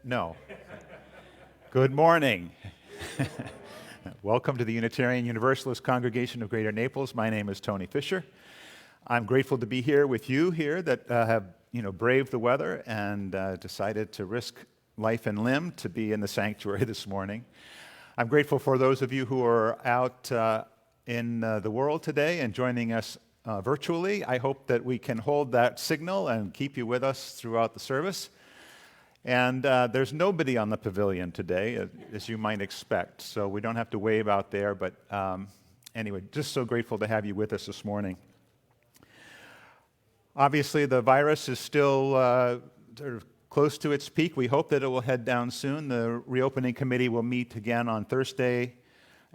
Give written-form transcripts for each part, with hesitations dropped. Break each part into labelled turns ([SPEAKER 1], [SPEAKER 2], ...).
[SPEAKER 1] No. Good morning. Welcome to the Unitarian Universalist Congregation of Greater Naples. My name is Tony Fisher. I'm grateful to be here with you here that have braved the weather and decided to risk life and limb to be in the sanctuary this morning. I'm grateful for those of you who are out in the world today and joining us virtually. I hope that we can hold that signal and keep you with us throughout the service. And there's nobody on the pavilion today, as you might expect, so we don't have to wave out there. But anyway, just so grateful to have you with us this morning. Obviously, the virus is still sort of close to its peak. We hope that it will head down soon. The reopening committee will meet again on Thursday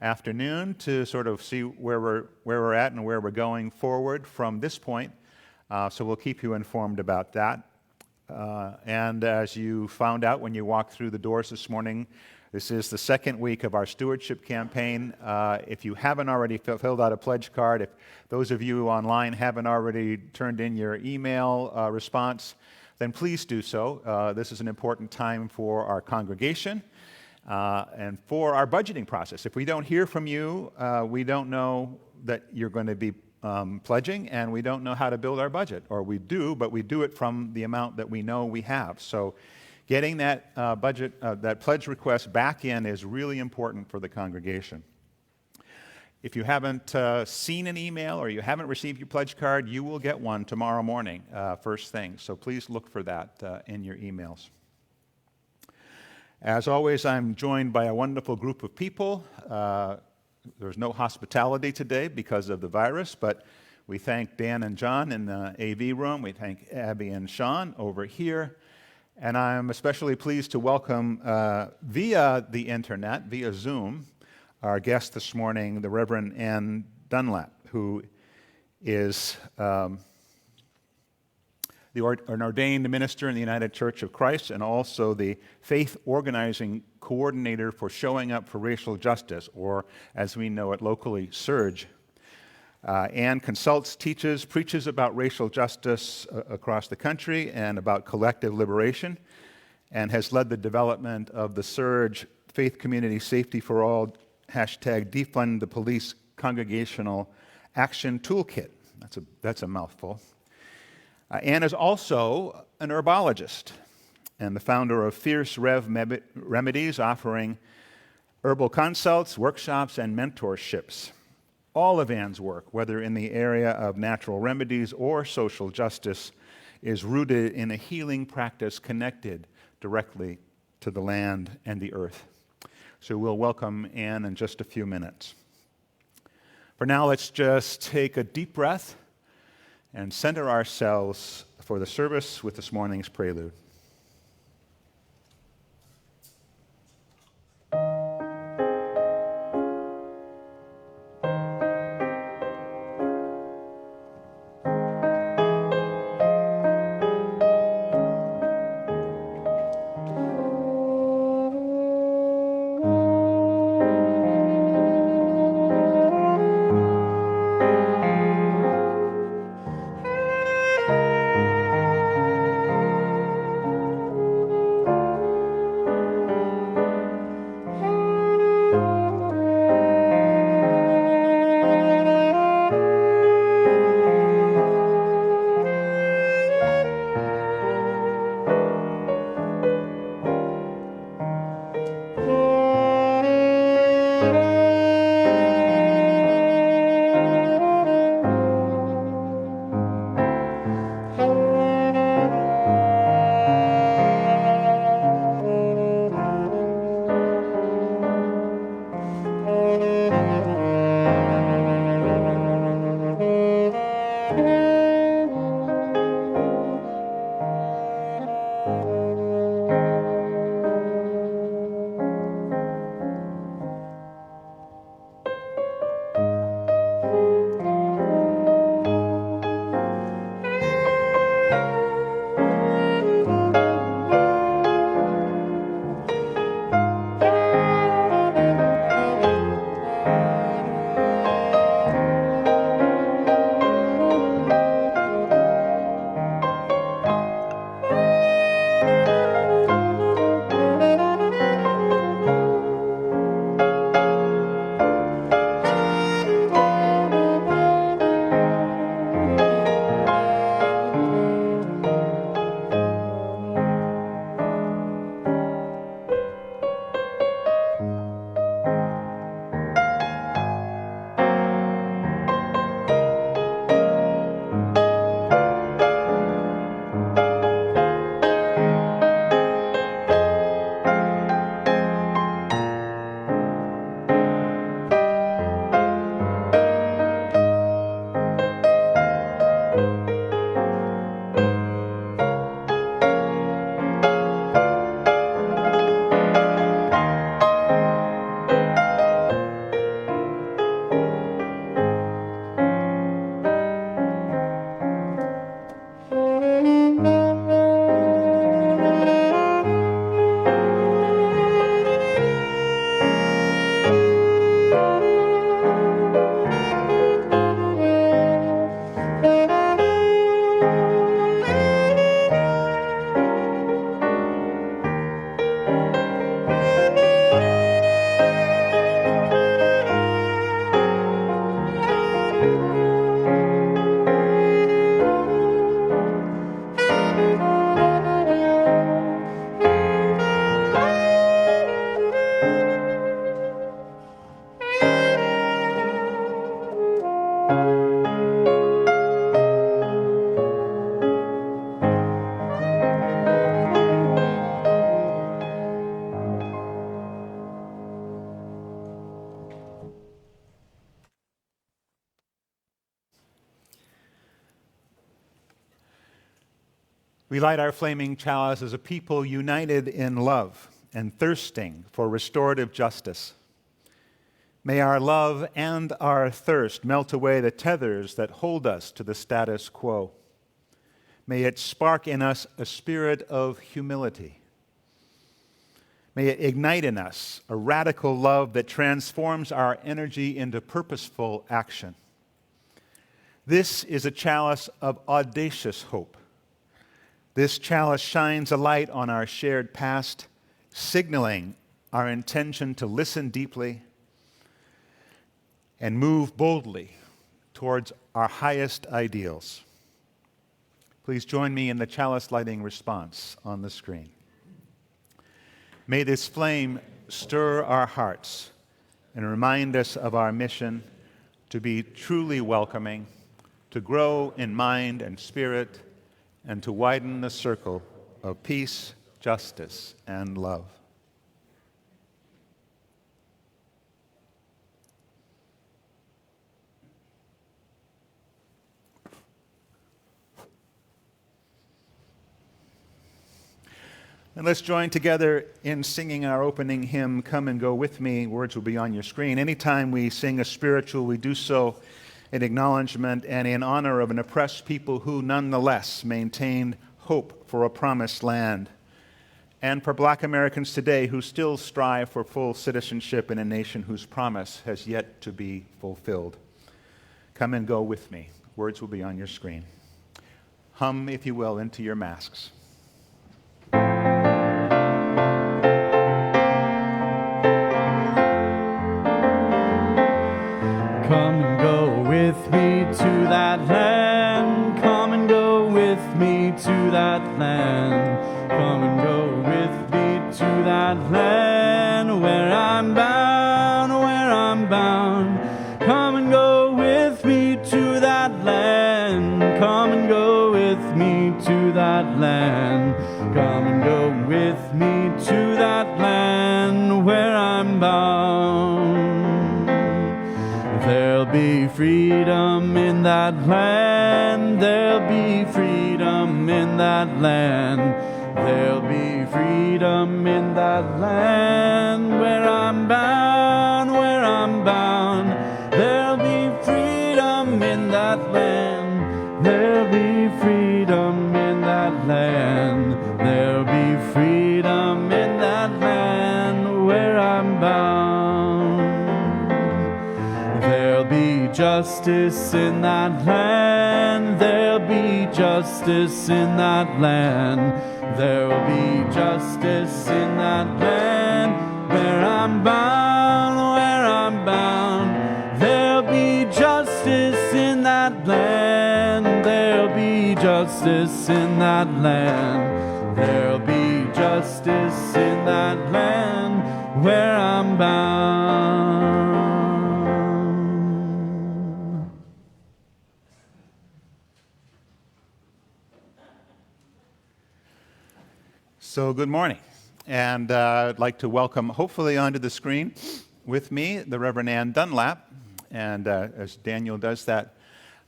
[SPEAKER 1] afternoon to sort of see where we're at and where we're going forward from this point. So we'll keep you informed about that. And as you found out when you walked through the doors this morning, this is the second week of our stewardship campaign. If you haven't already filled out a pledge card, if those of you online haven't already turned in your email response, then please do so. This is an important time for our congregation and for our budgeting process. If we don't hear from you, we don't know that you're going to be pledging, and we don't know how to build our budget. Or we do, but we do it from the amount that we know we have. So getting that that pledge request back in is really important for the congregation. If you haven't seen an email or you haven't received your pledge card, you will get one tomorrow morning, first thing. So please look for that in your emails. As always, I'm joined by a wonderful group of people. There's no hospitality today because of the virus, but we thank Dan and John in the AV room. We thank Abby and Sean over here. And I'm especially pleased to welcome via the internet, via Zoom, our guest this morning, the Reverend Ann Dunlap, who is an ordained minister in the United Church of Christ and also the faith organizing coordinator for Showing Up for Racial Justice, or as we know it locally, SURJ. Ann consults, teaches, preaches about racial justice across the country and about collective liberation, and has led the development of the SURJ Faith Community Safety for All #Defund the Police Congregational Action Toolkit. That's a mouthful. Ann is also an herbologist and the founder of Fierce Rev Remedies, offering herbal consults, workshops, and mentorships. All of Ann's work, whether in the area of natural remedies or social justice, is rooted in a healing practice connected directly to the land and the earth. So we'll welcome Ann in just a few minutes. For now, let's just take a deep breath and center ourselves for the service with this morning's prelude. We light our flaming chalice as a people united in love and thirsting for restorative justice. May our love and our thirst melt away the tethers that hold us to the status quo. May it spark in us a spirit of humility. May it ignite in us a radical love that transforms our energy into purposeful action. This is a chalice of audacious hope. This chalice shines a light on our shared past, signaling our intention to listen deeply and move boldly towards our highest ideals. Please join me in the chalice lighting response on the screen. May this flame stir our hearts and remind us of our mission to be truly welcoming, to grow in mind and spirit, and to widen the circle of peace, justice, and love. And let's join together in singing our opening hymn, Come and Go With Me. Words will be on your screen. Anytime we sing a spiritual, we do so in acknowledgement and in honor of an oppressed people who nonetheless maintained hope for a promised land, and for Black Americans today who still strive for full citizenship in a nation whose promise has yet to be fulfilled. Come and go with me. Words will be on your screen. Hum, if you will, into your masks.
[SPEAKER 2] Come and go with me to that land. Come and go with me to that land. Come and go with me to that land where I'm bound, where I'm bound. Come and go with me to that land. Come and go with me to that land. Come and go with me to that land where I'm bound. There'll be freedom in that land. There'll be freedom in that land. There'll be freedom in that land where I'm bound, where I'm bound. There'll be freedom in that land. There'll be freedom in that land. There'll be freedom in that land where I'm bound. There'll be justice in that land. There'll be justice in that land. There'll be justice in that land where I'm bound, where I'm bound. There'll be justice in that land. There'll be justice in that land. There'll be justice in that land where I'm bound.
[SPEAKER 1] So good morning, and I'd like to welcome, hopefully onto the screen with me, the Reverend Ann Dunlap. And as Daniel does that,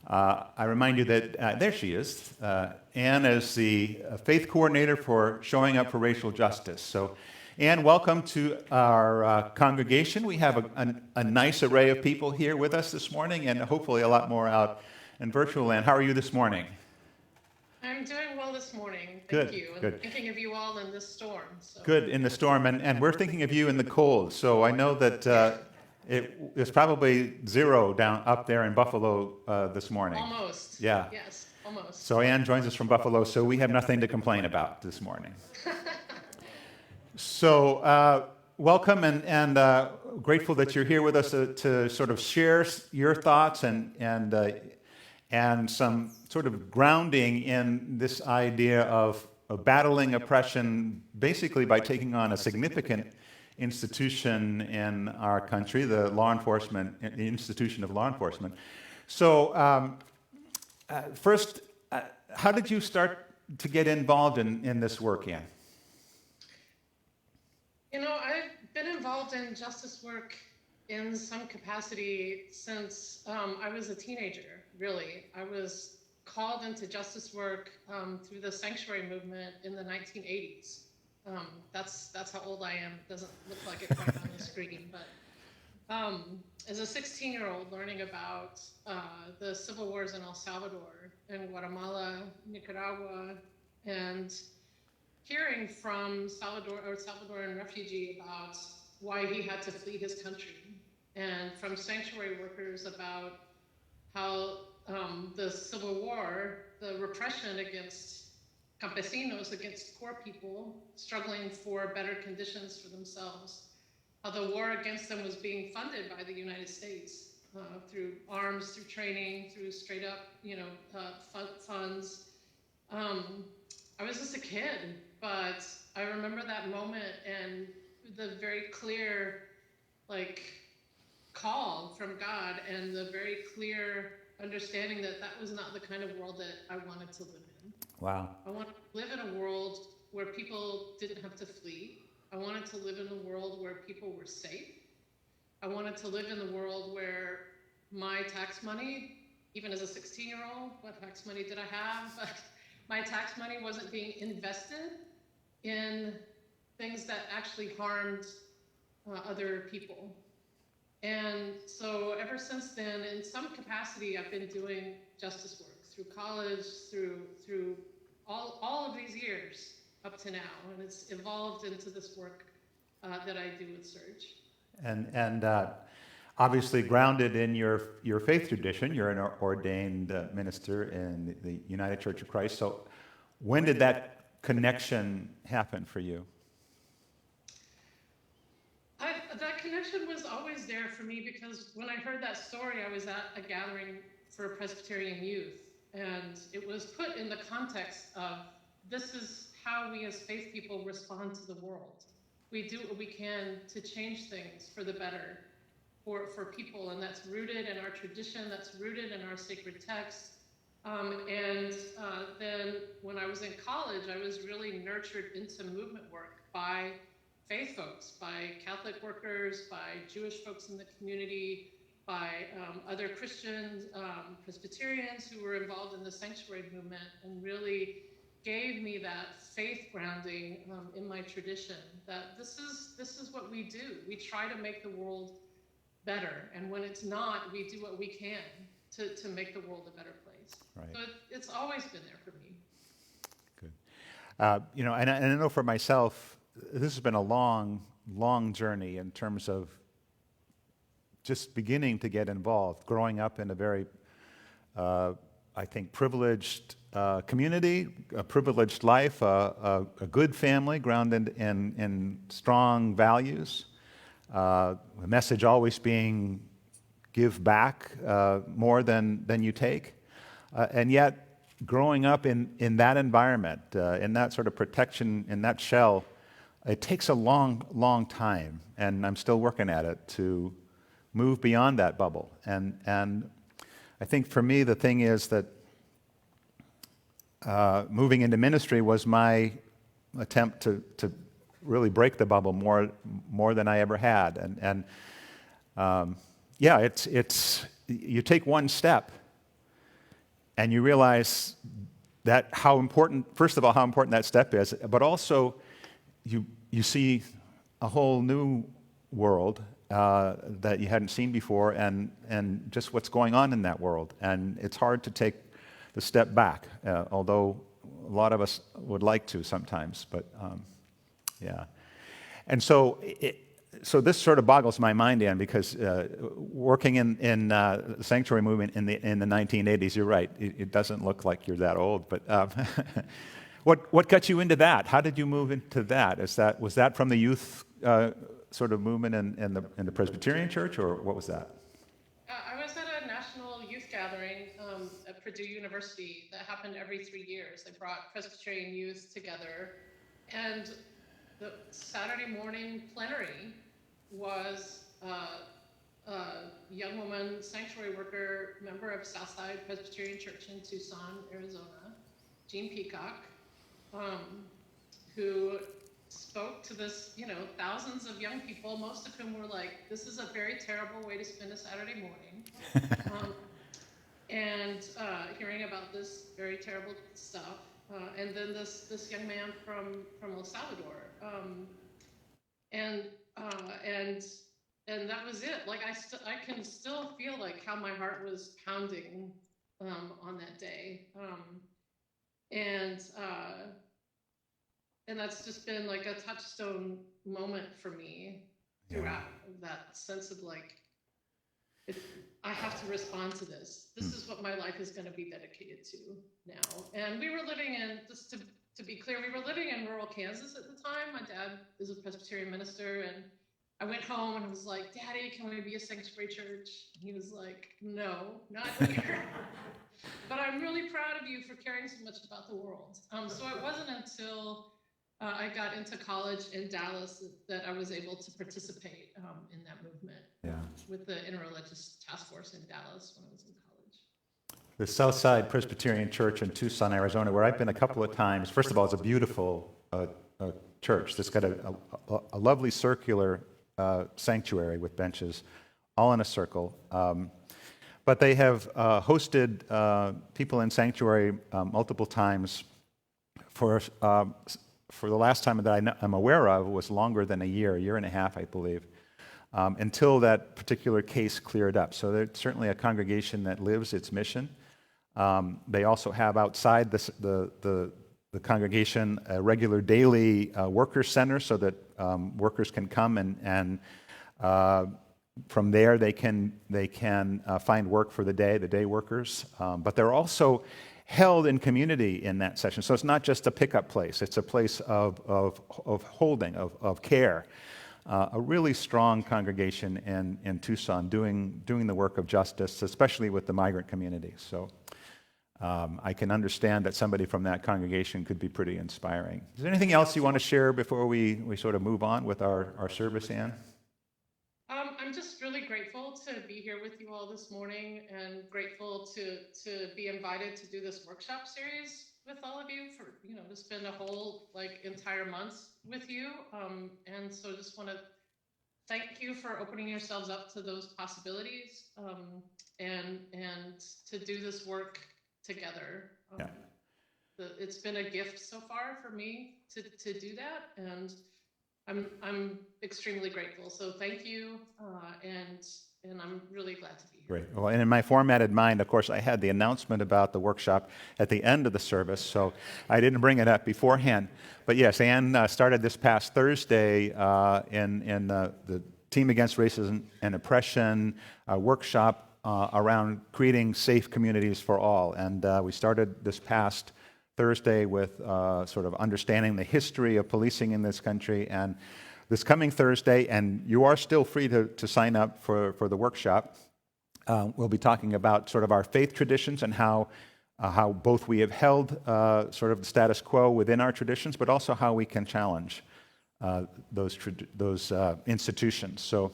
[SPEAKER 1] I remind you that, there she is. Ann is the faith coordinator for Showing Up for Racial Justice. So Ann, welcome to our congregation. We have a nice array of people here with us this morning, and hopefully a lot more out in virtual land. How are you this morning?
[SPEAKER 3] I'm doing well this morning.
[SPEAKER 1] Good,
[SPEAKER 3] Thank you.
[SPEAKER 1] good.
[SPEAKER 3] I'm thinking of you all in this storm. So.
[SPEAKER 1] Good, in the storm, and we're thinking of you in the cold. So I know that it's probably 0 down up there in Buffalo this morning.
[SPEAKER 3] Almost.
[SPEAKER 1] Yeah.
[SPEAKER 3] Yes, almost.
[SPEAKER 1] So Ann joins us from Buffalo, so we have nothing to complain about this morning. So welcome, and grateful that you're here with us to sort of share your thoughts and some sort of grounding in this idea of battling oppression, basically by taking on a significant institution in our country, the institution of law enforcement. So first, how did you start to get involved in this work, Ann?
[SPEAKER 3] You know, I've been involved in justice work in some capacity since I was a teenager, really. I was called into justice work through the sanctuary movement in the 1980s. That's how old I am. It doesn't look like it quite on the screen, but as a 16-year-old learning about the civil wars in El Salvador and Guatemala, Nicaragua, and hearing from Salvadoran refugee about why he had to flee his country, and from sanctuary workers about how the Civil War, the repression against campesinos, against poor people struggling for better conditions for themselves, how the war against them was being funded by the United States through arms, through training, through straight up, funds. I was just a kid, but I remember that moment and the very clear, call from God and the very clear understanding that that was not the kind of world that I wanted to live in.
[SPEAKER 1] Wow.
[SPEAKER 3] I wanted to live in a world where people didn't have to flee. I wanted to live in a world where people were safe. I wanted to live in the world where my tax money, even as a 16-year-old, what tax money did I have? But my tax money wasn't being invested in things that actually harmed other people. And so ever since then, in some capacity, I've been doing justice work through college, through all of these years up to now, and it's evolved into this work that I do with Surge.
[SPEAKER 1] And obviously grounded in your faith tradition, you're an ordained minister in the United Church of Christ. So when did that connection happen for you?
[SPEAKER 3] That connection was always there for me, because when I heard that story, I was at a gathering for Presbyterian youth, and it was put in the context of, this is how we as faith people respond to the world. We do what we can to change things for the better for people, and that's rooted in our tradition, that's rooted in our sacred text. Then when I was in college, I was really nurtured into movement work by faith folks, by Catholic workers, by Jewish folks in the community, by other Christians, Presbyterians who were involved in the sanctuary movement, and really gave me that faith grounding in my tradition, that this is what we do. We try to make the world better, and when it's not, we do what we can to make the world a better place.
[SPEAKER 1] Right.
[SPEAKER 3] So it's always been there for me.
[SPEAKER 1] Good. And I know for myself, this has been a long, long journey in terms of just beginning to get involved, growing up in a very, I think, privileged community, a privileged life, a good family grounded in strong values. The message always being give back more than you take. And yet, growing up in that environment, in that sort of protection, in that shell, it takes a long, long time, and I'm still working at it, to move beyond that bubble. And I think for me, the thing is that moving into ministry was my attempt to really break the bubble more than I ever had. It's you take one step, and you realize that how important that step is, but also you see a whole new world that you hadn't seen before, and just what's going on in that world. And it's hard to take the step back, although a lot of us would like to sometimes. But yeah, and so this sort of boggles my mind, Dan, because working in the sanctuary movement in the 1980s, you're right. It doesn't look like you're that old, but. What got you into that? How did you move into that? Was that from the youth sort of movement in the Presbyterian Church, or what was that?
[SPEAKER 3] I was at a national youth gathering at Purdue University that happened every 3 years. They brought Presbyterian youth together, and the Saturday morning plenary was a young woman, sanctuary worker, member of Southside Presbyterian Church in Tucson, Arizona, Jean Peacock, who spoke to this, thousands of young people, most of whom were like, this is a very terrible way to spend a Saturday morning. and hearing about this very terrible stuff. And then this young man from El Salvador, and that was it. Like I can still feel like how my heart was pounding on that day, and that's just been like a touchstone moment for me throughout. That sense of like, I have to respond to this. This is what my life is going to be dedicated to now. And we were living in, just to be clear, we were living in rural Kansas at the time. My dad is a Presbyterian minister, and I went home and I was like, Daddy, can we be a sanctuary church? And he was like, no, not here. But I'm really proud of you for caring so much about the world. So it wasn't until I got into college in Dallas that I was able to participate in that movement with the Interreligious Task Force in Dallas when I was in college.
[SPEAKER 1] The Southside Presbyterian Church in Tucson, Arizona, where I've been a couple of times. First of all, it's a beautiful church that's got a lovely circular sanctuary with benches, all in a circle. But they have hosted people in sanctuary multiple times. For the last time that I'm aware of was longer than a year and a half, I believe, until that particular case cleared up. So they're certainly a congregation that lives its mission. They also have outside the congregation a regular daily workers center so that workers can come and from there they can find work for the day workers. But they're also held in community in that session. So it's not just a pickup place. It's a place of holding, of care. A really strong congregation in Tucson doing the work of justice, especially with the migrant community. So I can understand that somebody from that congregation could be pretty inspiring. Is there anything else you want to share before we sort of move on with our service, Ann?
[SPEAKER 3] I'm just really grateful to be here with you all this morning, and grateful to be invited to do this workshop series with all of you, for to spend a whole entire month with you. And so just want to thank you for opening yourselves up to those possibilities, and to do this work together. It's been a gift so far for me to do that, and I'm extremely grateful. So thank you, and I'm really glad to be here.
[SPEAKER 1] Great. Well, and in my formatted mind, of course, I had the announcement about the workshop at the end of the service, so I didn't bring it up beforehand. But yes, Ann started this past Thursday in the Team Against Racism and Oppression workshop around creating safe communities for all. And we started this past Thursday with sort of understanding the history of policing in this country. And this coming Thursday, and you are still free to sign up for the workshop, we'll be talking about sort of our faith traditions and how both we have held sort of the status quo within our traditions, but also how we can challenge those institutions. So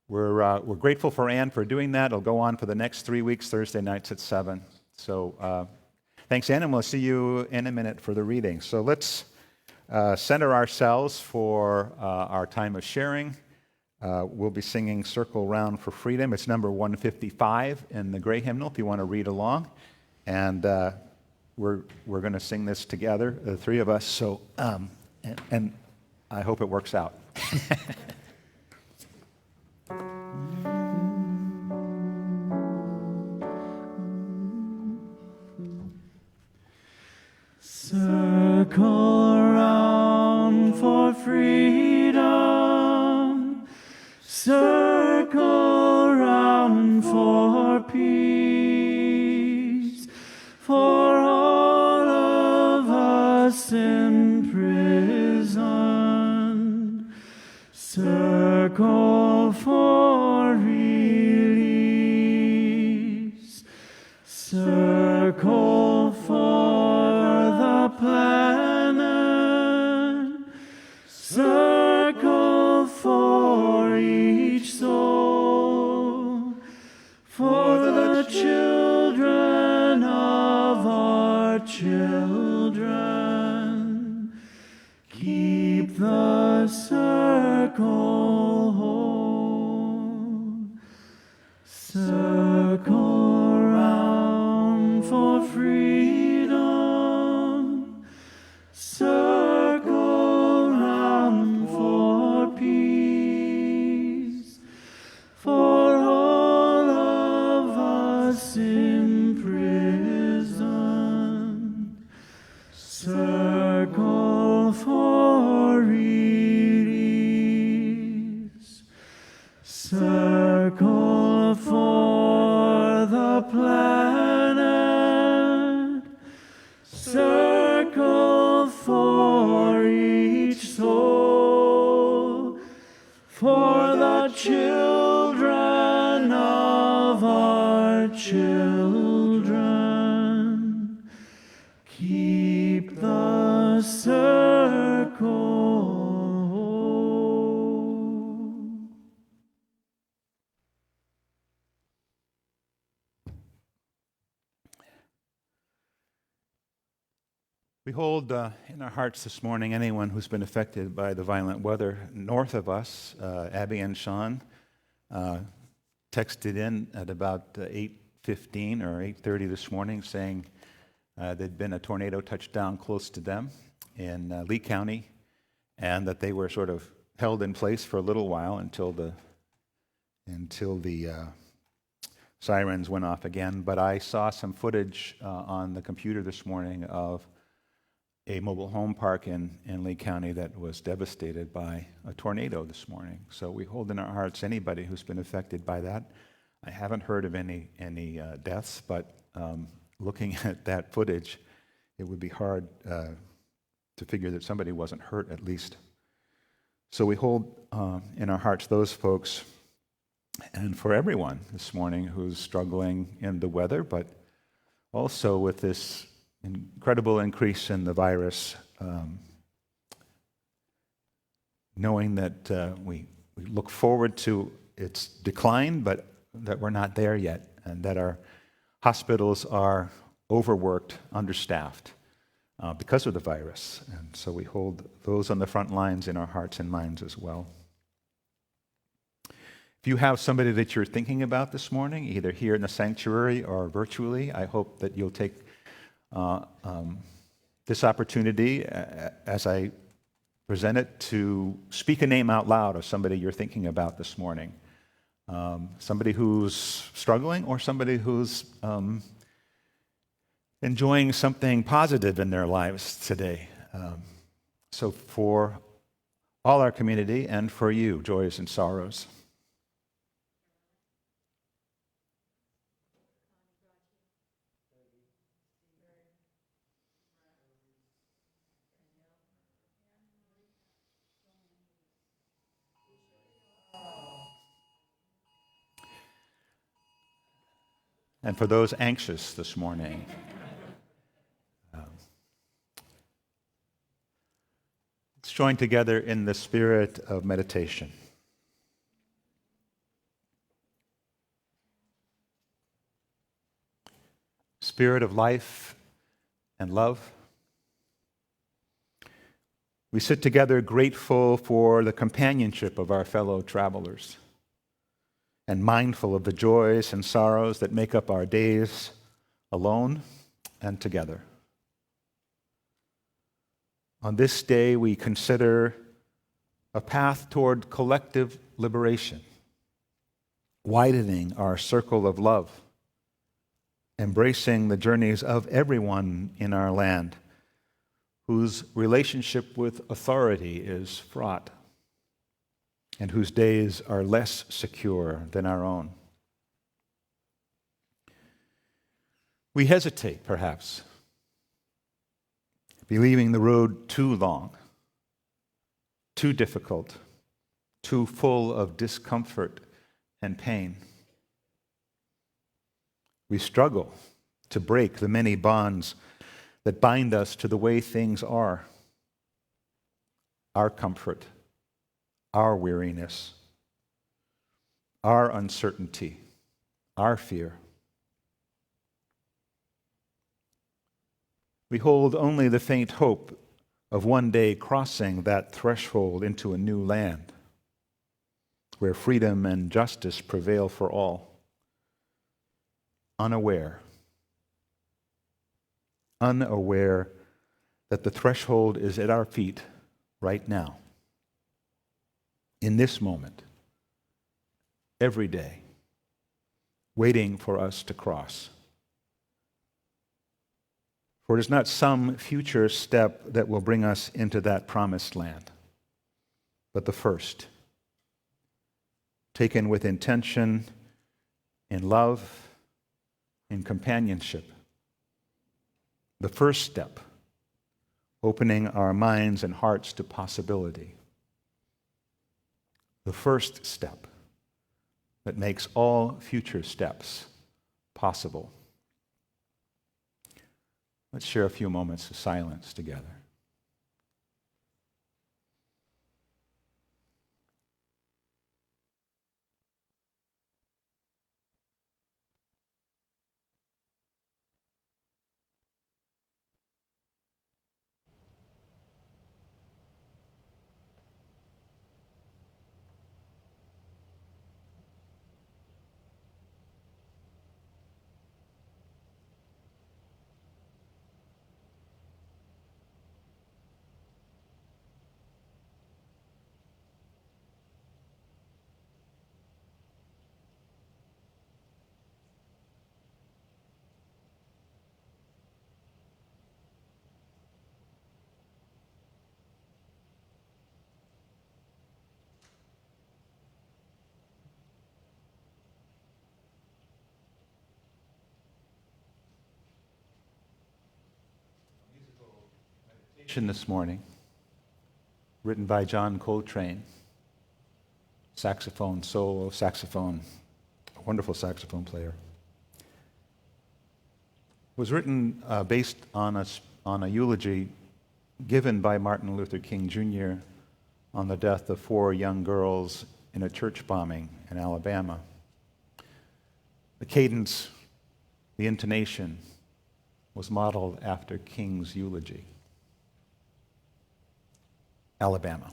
[SPEAKER 1] we're grateful for Ann for doing that. It'll go on for the next 3 weeks, Thursday nights at 7. So thanks, Ann, and we'll see you in a minute for the reading. So let's center ourselves for our time of sharing. We'll be singing Circle Round for Freedom. It's number 155 in the Gray Hymnal, if you want to read along. And we're going to sing this together, the three of us. So, and I hope it works out.
[SPEAKER 2] Circle around for freedom, circle round for peace, for all of us in prison. Circle for release, circle for the planet, circle for each soul, for the children of our children. Keep the circle whole. Circle round for freedom. Circle round for peace. For all of us imprisoned. Circle for release. Circle for the planet. Circle for each soul. For the children of our children. Keep the circle.
[SPEAKER 1] We hold in our hearts this morning anyone who's been affected by the violent weather north of us. Abby and Sean texted in at about 8:15 or 8:30 this morning saying there'd been a tornado touchdown close to them in Lee County, and that they were sort of held in place for a little while until the sirens went off again. But I saw some footage on the computer this morning of a mobile home park in Lee County that was devastated by a tornado this morning. So we hold in our hearts anybody who's been affected by that. I haven't heard of any deaths, but looking at that footage, it would be hard to figure that somebody wasn't hurt at least. So we hold in our hearts those folks, and for everyone this morning who's struggling in the weather, but also with this incredible increase in the virus, knowing that we look forward to its decline, but that we're not there yet, and that our hospitals are overworked, understaffed because of the virus. And so we hold those on the front lines in our hearts and minds as well. If you have somebody that you're thinking about this morning, either here in the sanctuary or virtually, I hope that you'll take this opportunity as I present it to speak a name out loud of somebody you're thinking about this morning. Somebody who's struggling or somebody who's enjoying something positive in their lives today. So for all our community and for you, joys and sorrows. And for those anxious this morning, let's join together in the spirit of meditation. Spirit of life and love. We sit together grateful for the companionship of our fellow travelers, and mindful of the joys and sorrows that make up our days alone and together. On this day, we consider a path toward collective liberation, widening our circle of love, embracing the journeys of everyone in our land whose relationship with authority is fraught, and whose days are less secure than our own. We hesitate, perhaps, believing the road too long, too difficult, too full of discomfort and pain. We struggle to break the many bonds that bind us to the way things are, our comfort, our weariness, our uncertainty, our fear. We hold only the faint hope of one day crossing that threshold into a new land where freedom and justice prevail for all, unaware unaware that the threshold is at our feet right now, in this moment, every day, waiting for us to cross. For it is not some future step that will bring us into that promised land, but the first, taken with intention, in love, in companionship. The first step, opening our minds and hearts to possibility. The first step that makes all future steps possible. Let's share a few moments of silence together. This morning, written by John Coltrane, saxophone, solo saxophone, a wonderful saxophone player. It was written based on a eulogy given by Martin Luther King Jr. on the death of 4 young girls in a church bombing in Alabama. The cadence, the intonation was modeled after King's eulogy. Alabama.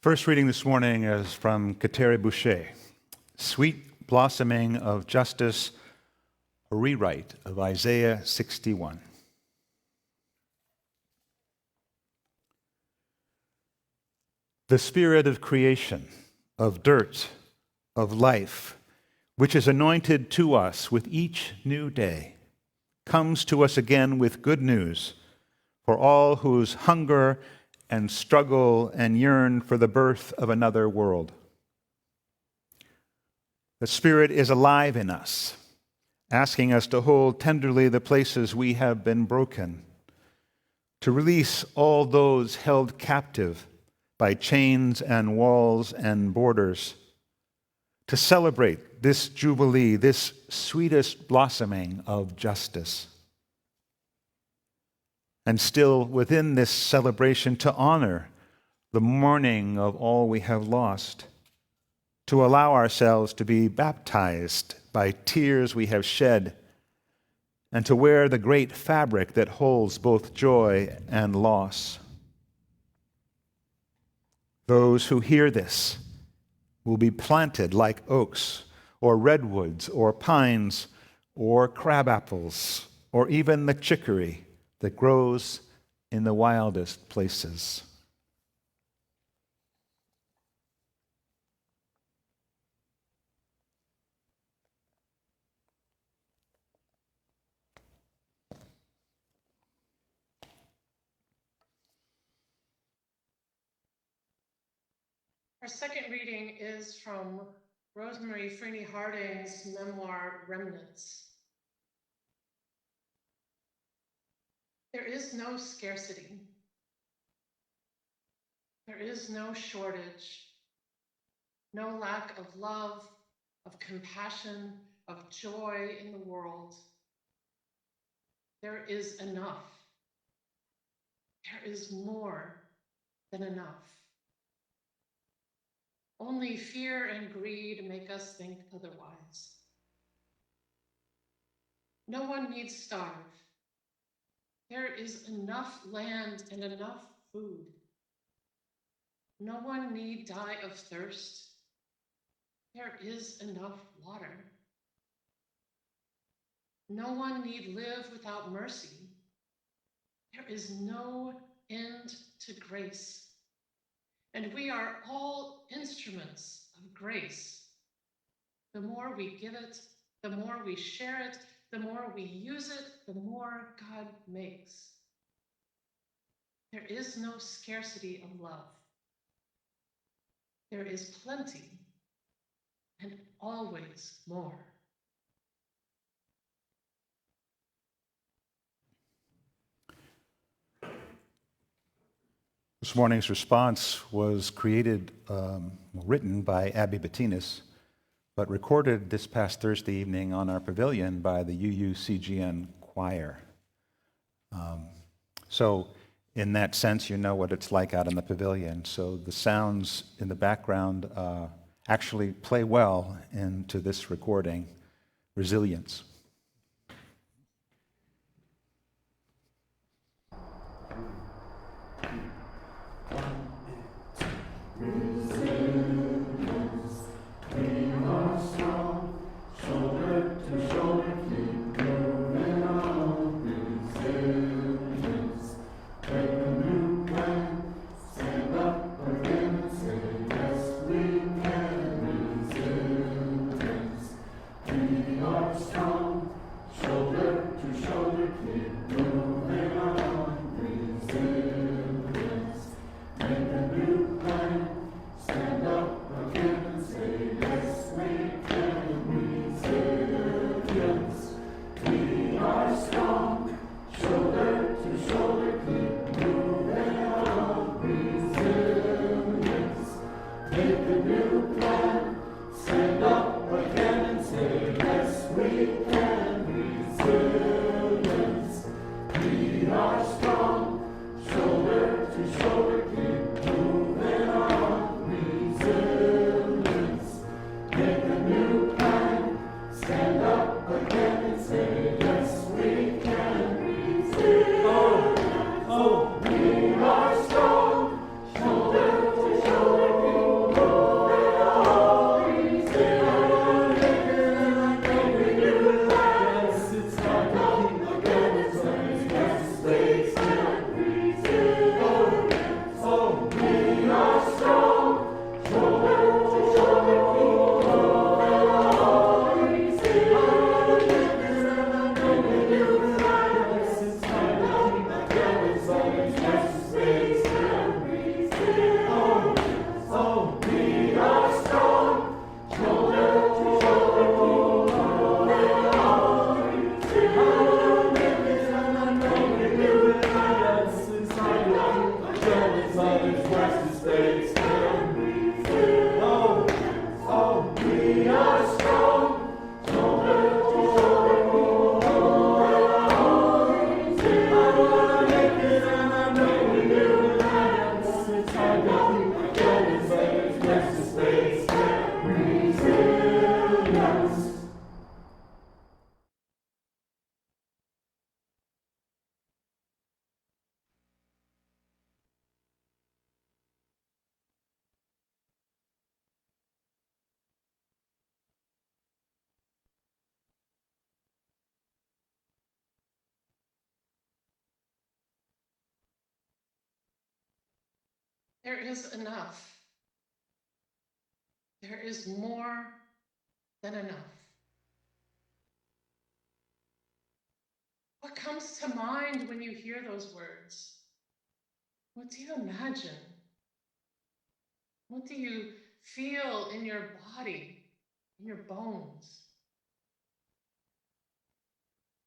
[SPEAKER 1] First reading this morning is from Kateri Boucher, Sweet Blossoming of Justice a rewrite of Isaiah 61. The spirit of creation, of dirt, of life, which is anointed to us with each new day, comes to us again with good news for all whose hunger and struggle and yearn for the birth of another world. The Spirit is alive in us, asking us to hold tenderly the places we have been broken, to release all those held captive by chains and walls and borders, to celebrate this jubilee, this sweetest blossoming of justice. And still within this celebration, to honor the mourning of all we have lost, to allow ourselves to be baptized by tears we have shed, and to wear the great fabric that holds both joy and loss. Those who hear this will be planted like oaks, or redwoods, or pines, or crabapples, or even the chicory that grows in the wildest places.
[SPEAKER 3] Our second reading is from Rosemary Freeney Harding's memoir, Remnants. There is no scarcity. There is no shortage, no lack of love, of compassion, of joy in the world. There is enough. There is more than enough. Only fear and greed make us think otherwise. No one need starve. There is enough land and enough food. No one need die of thirst. There is enough water. No one need live without mercy. There is no end to grace. And we are all instruments of grace. The more we give it, the more we share it, the more we use it, the more God makes. There is no scarcity of love. There is plenty and always more.
[SPEAKER 1] This morning's response was written by Abby Bettinas, but recorded this past Thursday evening on our pavilion by the UUCGN choir. So in that sense, you know what it's like out in the pavilion. So the sounds in the background actually play well into this recording, Resilience.
[SPEAKER 4] Strong.
[SPEAKER 3] There is enough. There is more than enough. What comes to mind when you hear those words? What do you imagine? What do you feel in your body, in your bones?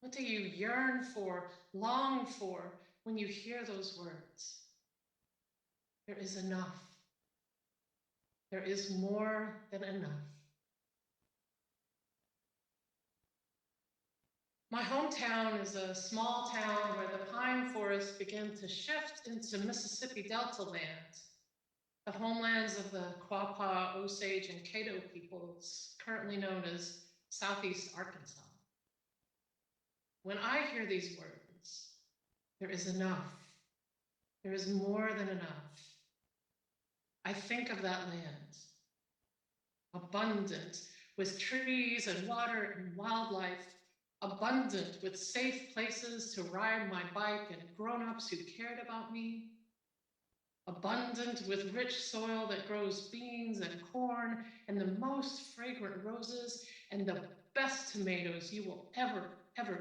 [SPEAKER 3] What do you yearn for, long for when you hear those words? There is enough. There is more than enough. My hometown is a small town where the pine forests begin to shift into Mississippi Delta land, the homelands of the Quapaw, Osage, and Caddo peoples, currently known as Southeast Arkansas. When I hear these words, there is enough. There is more than enough. I think of that land, abundant with trees and water and wildlife, abundant with safe places to ride my bike and grown-ups who cared about me, abundant with rich soil that grows beans and corn and the most fragrant roses and the best tomatoes you will ever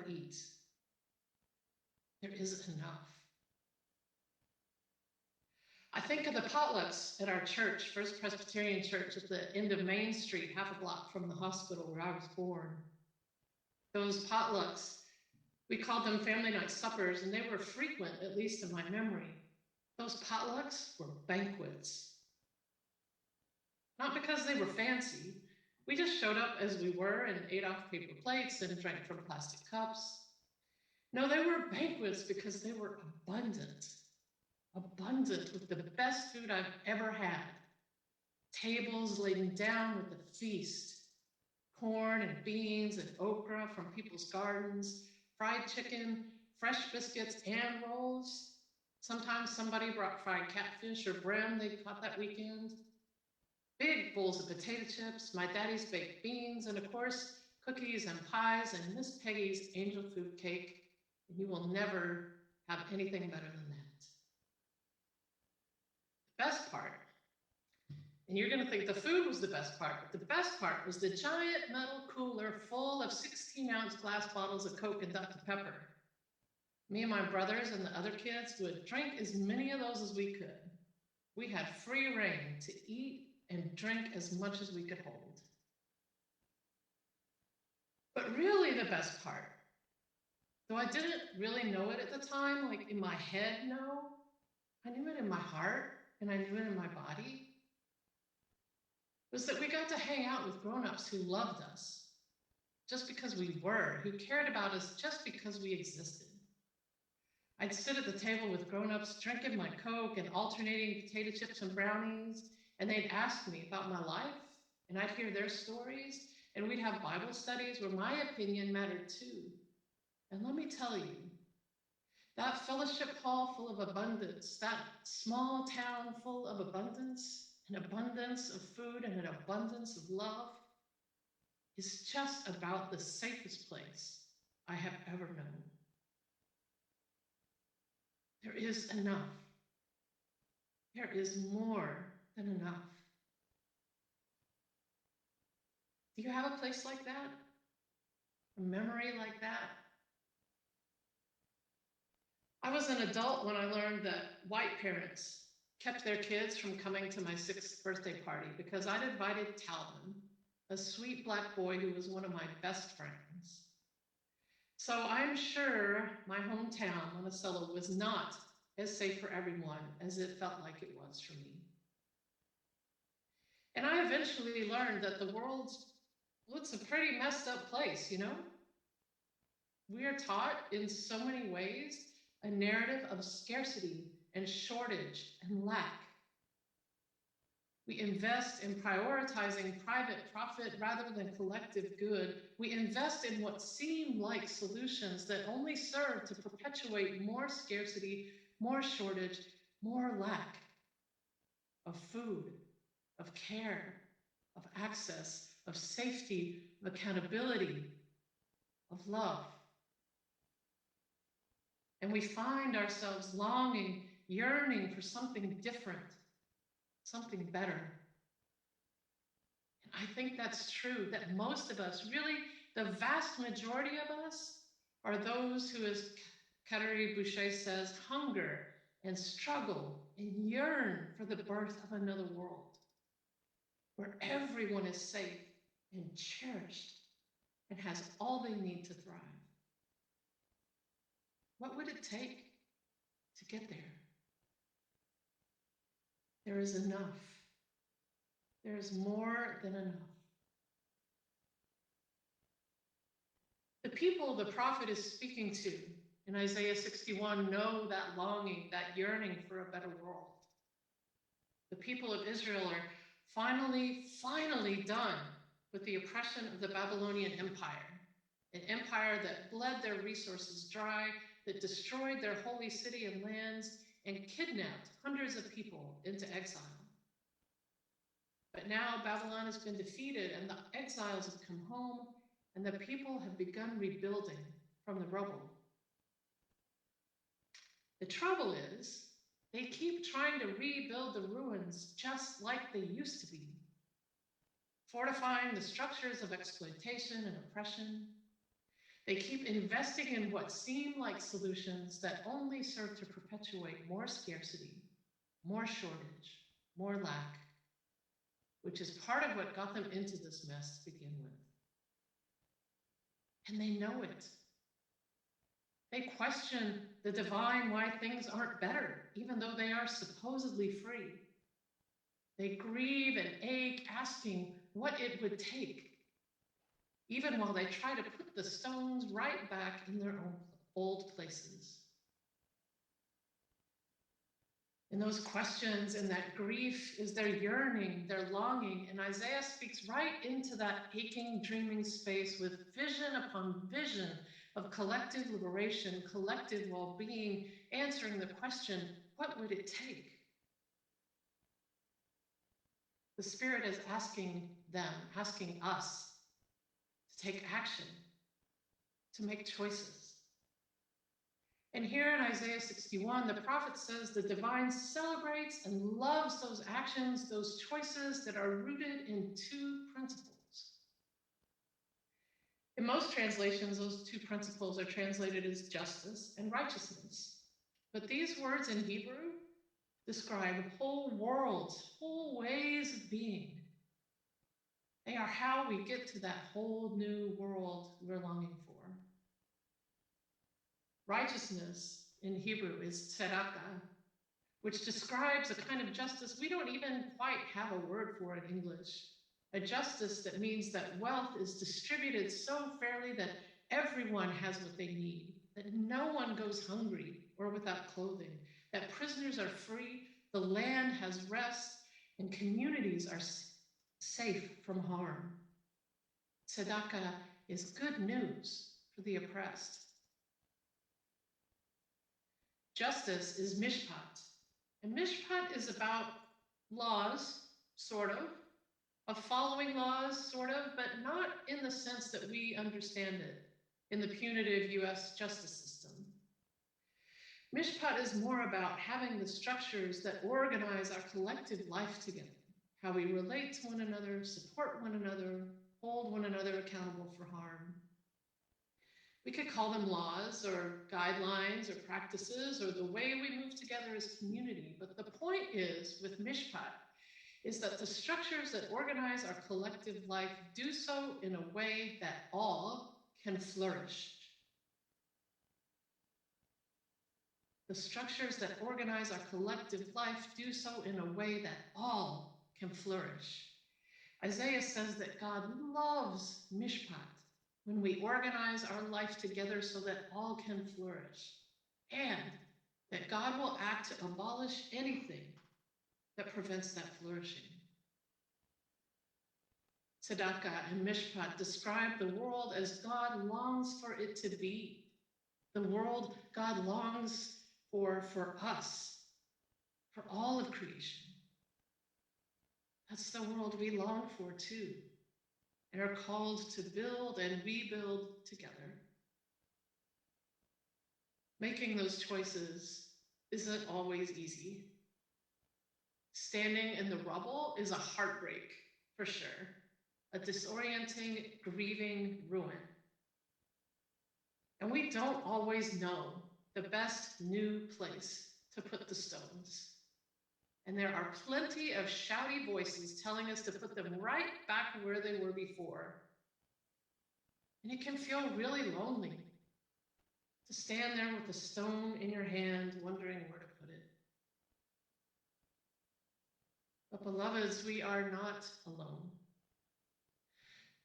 [SPEAKER 3] eat. There is enough. I think of the potlucks at our church, First Presbyterian Church, at the end of Main Street, half a block from the hospital where I was born. Those potlucks, we called them family night suppers, and they were frequent, at least in my memory. Those potlucks were banquets. Not because they were fancy. We just showed up as we were and ate off paper plates and drank from plastic cups. No, they were banquets because they were abundant. Abundant with the best food I've ever had. Tables laden down with a feast. Corn and beans and okra from people's gardens, fried chicken, fresh biscuits and rolls. Sometimes somebody brought fried catfish or brim they caught that weekend. Big bowls of potato chips, my daddy's baked beans, and of course, cookies and pies and Miss Peggy's angel food cake. And you will never have anything better than that. The best part, and you're gonna think the food was the best part, but the best part was the giant metal cooler full of 16-ounce glass bottles of Coke and Dr. Pepper. Me and my brothers and the other kids would drink as many of those as we could. We had free reign to eat and drink as much as we could hold. But really the best part, though I didn't really know it at the time, like in my head, no, I knew it in my heart and I knew it in my body, was that we got to hang out with grown-ups who loved us just because we were, who cared about us just because we existed. I'd sit at the table with grown-ups drinking my Coke and alternating potato chips and brownies, and they'd ask me about my life, and I'd hear their stories, and we'd have Bible studies where my opinion mattered too. And let me tell you, that fellowship hall full of abundance, that small town full of abundance, an abundance of food and an abundance of love, is just about the safest place I have ever known. There is enough. There is more than enough. Do you have a place like that? A memory like that? I was an adult when I learned that white parents kept their kids from coming to my 6th birthday party because I'd invited Talvin, a sweet black boy who was one of my best friends. So I'm sure my hometown, Monticello, was not as safe for everyone as it felt like it was for me. And I eventually learned that the world, well, it's a pretty messed up place, you know? We are taught in so many ways a narrative of scarcity and shortage and lack. We invest in prioritizing private profit rather than collective good. We invest in what seem like solutions that only serve to perpetuate more scarcity, more shortage, more lack of food, of care, of access, of safety, of accountability, of love. And we find ourselves longing, yearning for something different, something better. And I think that's true, that most of us, really the vast majority of us, are those who, as Kateri Boucher says, hunger and struggle and yearn for the birth of another world, where everyone is safe and cherished and has all they need to thrive. What would it take to get there? There is enough. There is more than enough. The people the prophet is speaking to in Isaiah 61 know that longing, that yearning for a better world. The people of Israel are finally done with the oppression of the Babylonian Empire, an empire that bled their resources dry, that destroyed their holy city and lands, and kidnapped hundreds of people into exile. But now Babylon has been defeated and the exiles have come home and the people have begun rebuilding from the rubble. The trouble is, they keep trying to rebuild the ruins just like they used to be, fortifying the structures of exploitation and oppression. They keep investing in what seem like solutions that only serve to perpetuate more scarcity, more shortage, more lack, which is part of what got them into this mess to begin with. And they know it. They question the divine why things aren't better, even though they are supposedly free. They grieve and ache, asking what it would take, even while they try to put the stones right back in their own old places. In those questions and that grief is their yearning, their longing, and Isaiah speaks right into that aching, dreaming space with vision upon vision of collective liberation, collective well-being, answering the question, what would it take? The Spirit is asking them, asking us to take action, to make choices. And here in Isaiah 61, the prophet says the divine celebrates and loves those actions, those choices that are rooted in two principles. In most translations, those two principles are translated as justice and righteousness. But these words in Hebrew describe whole worlds, whole ways of being. They are how we get to that whole new world we're longing for. Righteousness in Hebrew is tzedakah, which describes a kind of justice we don't even quite have a word for in English. A justice that means that wealth is distributed so fairly that everyone has what they need, that no one goes hungry or without clothing, that prisoners are free, the land has rest, and communities are safe from harm. Tzedakah is good news for the oppressed. Justice is mishpat, and mishpat is about laws, sort of following laws, sort of, but not in the sense that we understand it in the punitive US justice system. Mishpat is more about having the structures that organize our collective life together, how we relate to one another, support one another, hold one another accountable for harm. We could call them laws or guidelines or practices or the way we move together as community. But the point is, with Mishpat, is that the structures that organize our collective life do so in a way that all can flourish. The structures that organize our collective life do so in a way that all can flourish. Isaiah says that God loves mishpat, when we organize our life together so that all can flourish, and that God will act to abolish anything that prevents that flourishing. Tzedakah and mishpat describe the world as God longs for it to be, the world God longs for us, for all of creation. That's the world we long for too, and are called to build and rebuild together. Making those choices isn't always easy. Standing in the rubble is a heartbreak, for sure, a disorienting, grieving ruin. And we don't always know the best new place to put the stones. And there are plenty of shouty voices telling us to put them right back where they were before. And it can feel really lonely to stand there with a stone in your hand, wondering where to put it. But beloveds, we are not alone.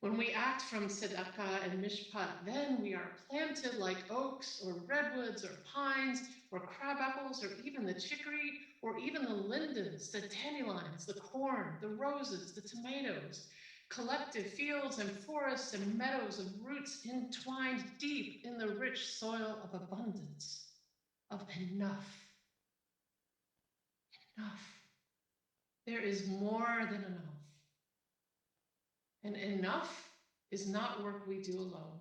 [SPEAKER 3] When we act from tzedakah and mishpat, then we are planted like oaks or redwoods or pines or crabapples or even the chicory or even the lindens, the dandelions, the corn, the roses, the tomatoes, collective fields and forests and meadows of roots entwined deep in the rich soil of abundance, of enough. Enough. There is more than enough. And enough is not work we do alone.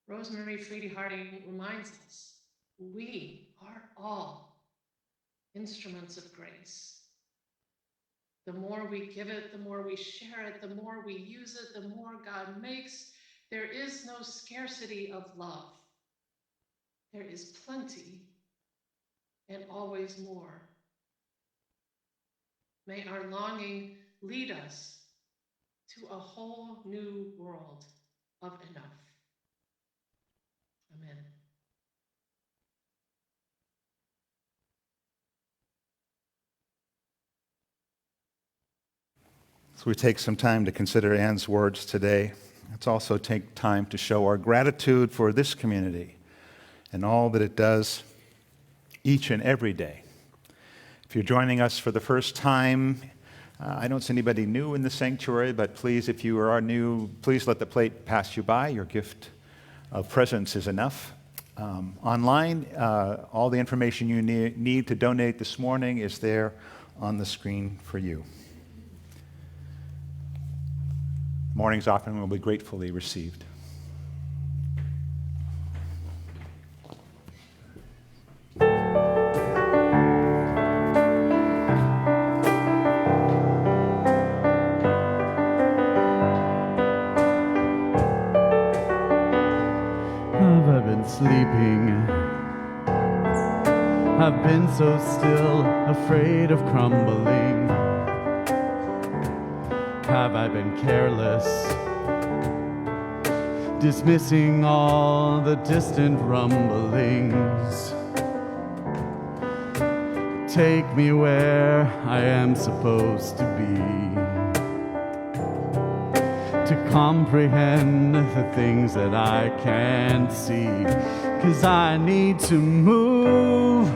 [SPEAKER 3] Rosemary Freedy Harding reminds us, we are all instruments of grace. The more we give it, the more we share it, the more we use it, the more God makes. There is no scarcity of love. There is plenty and always more. May our longing lead us to a whole new world of enough. Amen.
[SPEAKER 1] So we take some time to consider Anne's words today. Let's also take time to show our gratitude for this community and all that it does each and every day. If you're joining us for the first time, I don't see anybody new in the sanctuary, but please, if you are new, please let the plate pass you by. Your gift of presence is enough. Online, all the information you need to donate this morning is there on the screen for you. Morning's offering will be gratefully received.
[SPEAKER 2] Sleeping, I've been so still, afraid of crumbling. Have I been careless, dismissing all the distant rumblings? Take me where I am supposed to be, to comprehend the things that I can't see. 'Cause I need to move,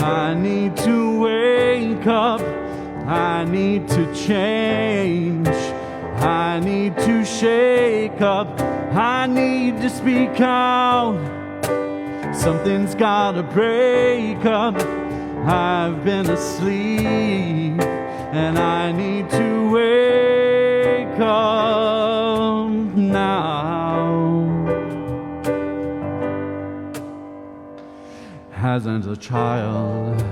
[SPEAKER 2] I need to wake up, I need to change, I need to shake up, I need to speak out. Something's gotta break up. I've been asleep and I need to wake up now. As a child,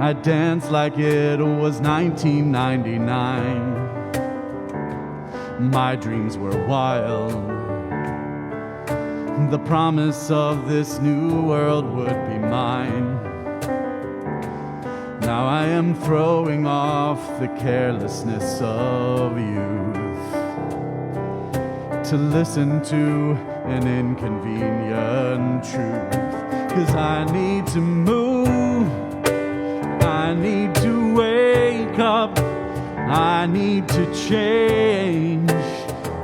[SPEAKER 2] I danced like it was 1999. My dreams were wild. The promise of this new world would be mine. Now I am throwing off the carelessness of youth, to listen to an inconvenient truth. 'Cause I need to move, I need to wake up, I need to change,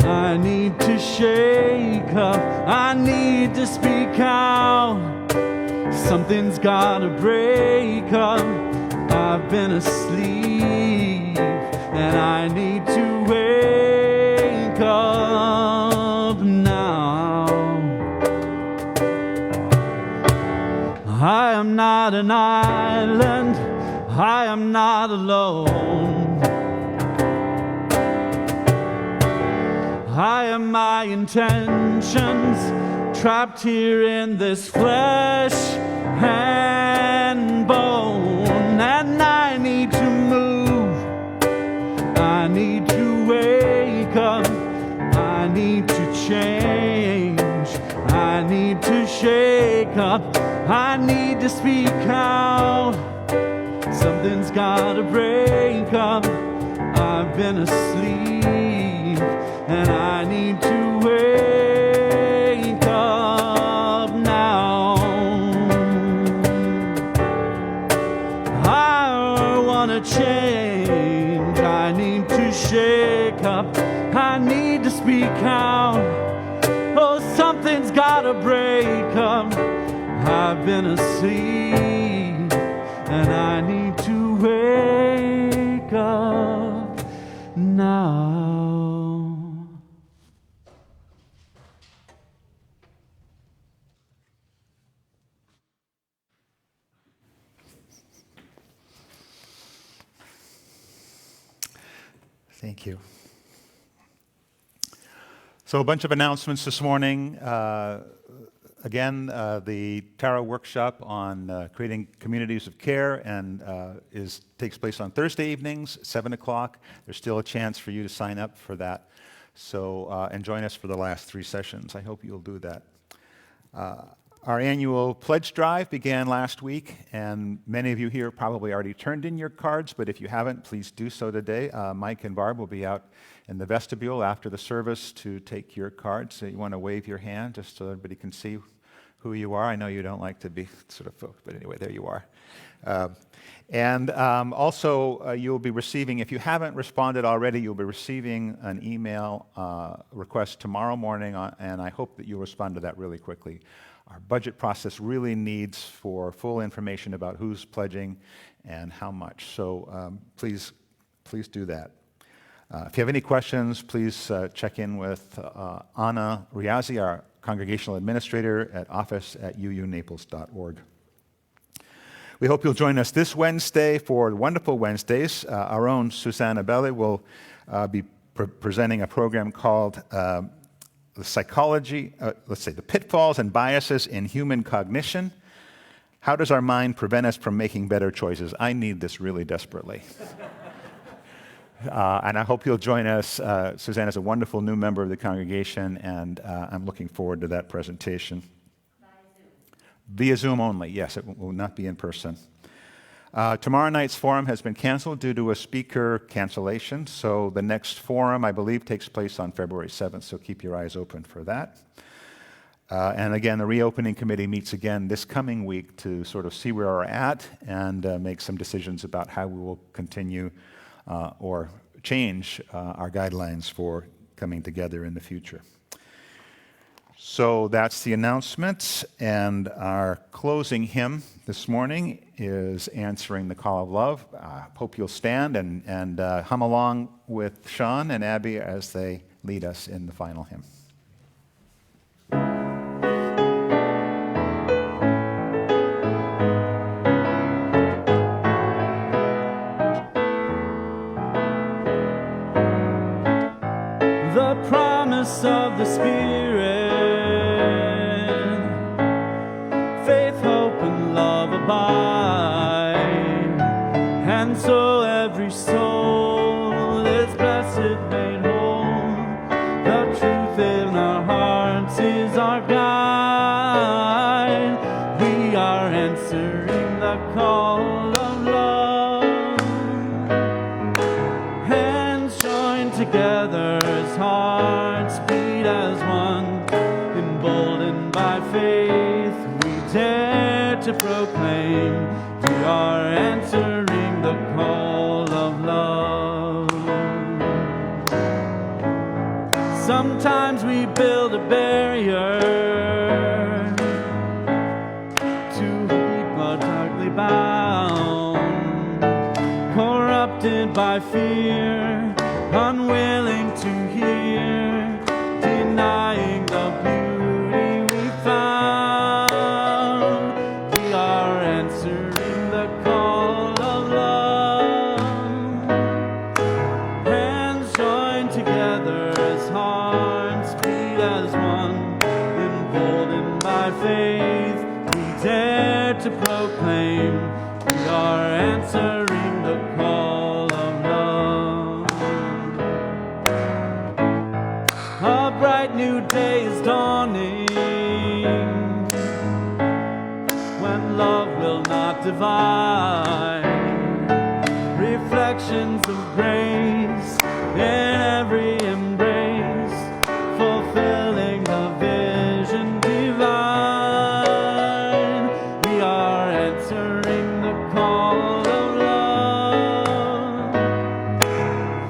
[SPEAKER 2] I need to shake up, I need to speak out. Something's gotta break up. I've been asleep and I need to wake up now. I am not an island, I am not alone. I am my intentions, trapped here in this flesh and bone. And I need to move, I need to wake up, I need to change, I need to shake up, I need to speak out. Something's gotta break up. I've been asleep and I need to wake up now. I wanna change, I need to shake up, I need to speak out. Oh, something's gotta break up. I've been asleep and I need to wake up now.
[SPEAKER 1] Thank you. So a bunch of announcements this morning. Again, the Tara workshop on creating communities of care and takes place on Thursday evenings, 7 o'clock. There's still a chance for you to sign up for that. So, and join us for the last 3 sessions. I hope you'll do that. Our annual pledge drive began last week, and many of you here probably already turned in your cards, but if you haven't, please do so today. Mike and Barb will be out in the vestibule after the service to take your cards. So you want to wave your hand just so everybody can see who you are. I know you don't like to be sort of folks, but anyway, there you are. Also, you'll be receiving, if you haven't responded already, you'll be receiving an email request tomorrow morning, and I hope that you'll respond to that really quickly. Our budget process really needs for full information about who's pledging and how much. So please do that. If you have any questions, please check in with Anna Riazi, our Congregational Administrator at office@uunaples.org. We hope you'll join us this Wednesday for Wonderful Wednesdays. Our own Susanna Belli will be presenting a program called the pitfalls and biases in human cognition. How does our mind prevent us from making better choices? I need this really desperately. And I hope you'll join us. Suzanne is a wonderful new member of the congregation, and I'm looking forward to that presentation. Via Zoom only, yes, it will not be in person. Tomorrow night's forum has been canceled due to a speaker cancellation, so the next forum, I believe, takes place on February 7th, so keep your eyes open for that. And again, the reopening committee meets again this coming week to sort of see where we're at and make some decisions about how we will continue or change our guidelines for coming together in the future. So that's the announcements, and our closing hymn this morning is Answering the Call of Love. Hope you'll stand and hum along with Sean and Abby as they lead us in the final hymn.
[SPEAKER 2] The promise of the Spirit, faith, hope, and love abide, and so every soul is blessed, made whole. The truth in our hearts is our guide. We are answering the call of love, hands joined together as hearts beat out. proclaim. We are answering the call of love. Sometimes we build a barrier to people darkly bound, corrupted by fear, unwilling to hear, denying the beauty we found. We are answering the call of love. Hands joined together as hearts beat as one, emboldened by faith, we dare to proclaim. We are answering the call of love. A bright new day is dawning, when love will not divide. Reflections of grace in every embrace, fulfilling the vision divine. We are answering the call of love.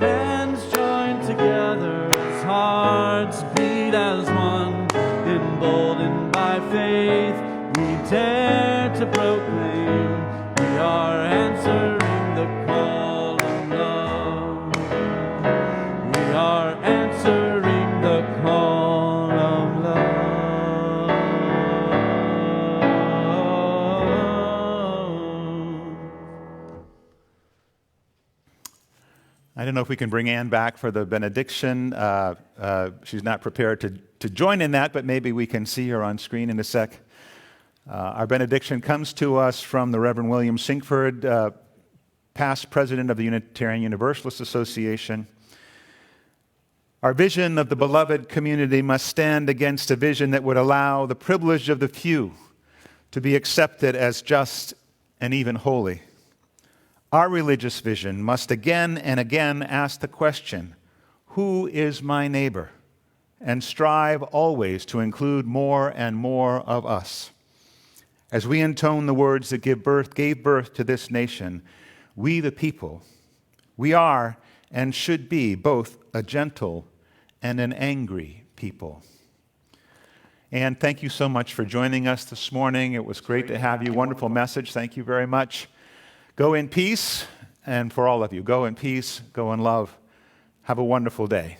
[SPEAKER 2] Hands joined together as hearts beat as one, emboldened by faith, we dare to proclaim. We are answering the call of love. We are answering the call of love.
[SPEAKER 1] I don't know if we can bring Ann back for the benediction. She's not prepared to join in that, but maybe we can see her on screen in a sec. Our benediction comes to us from the Reverend William Sinkford, past president of the Unitarian Universalist Association. Our vision of the beloved community must stand against a vision that would allow the privilege of the few to be accepted as just and even holy. Our religious vision must again and again ask the question, who is my neighbor? And strive always to include more and more of us. As we intone the words that gave birth to this nation, we the people, we are and should be both a gentle and an angry people. And thank you so much for joining us this morning. It was great to have you. Wonderful message. Thank you very much. Go in peace, and for all of you, go in peace, go in love. Have a wonderful day.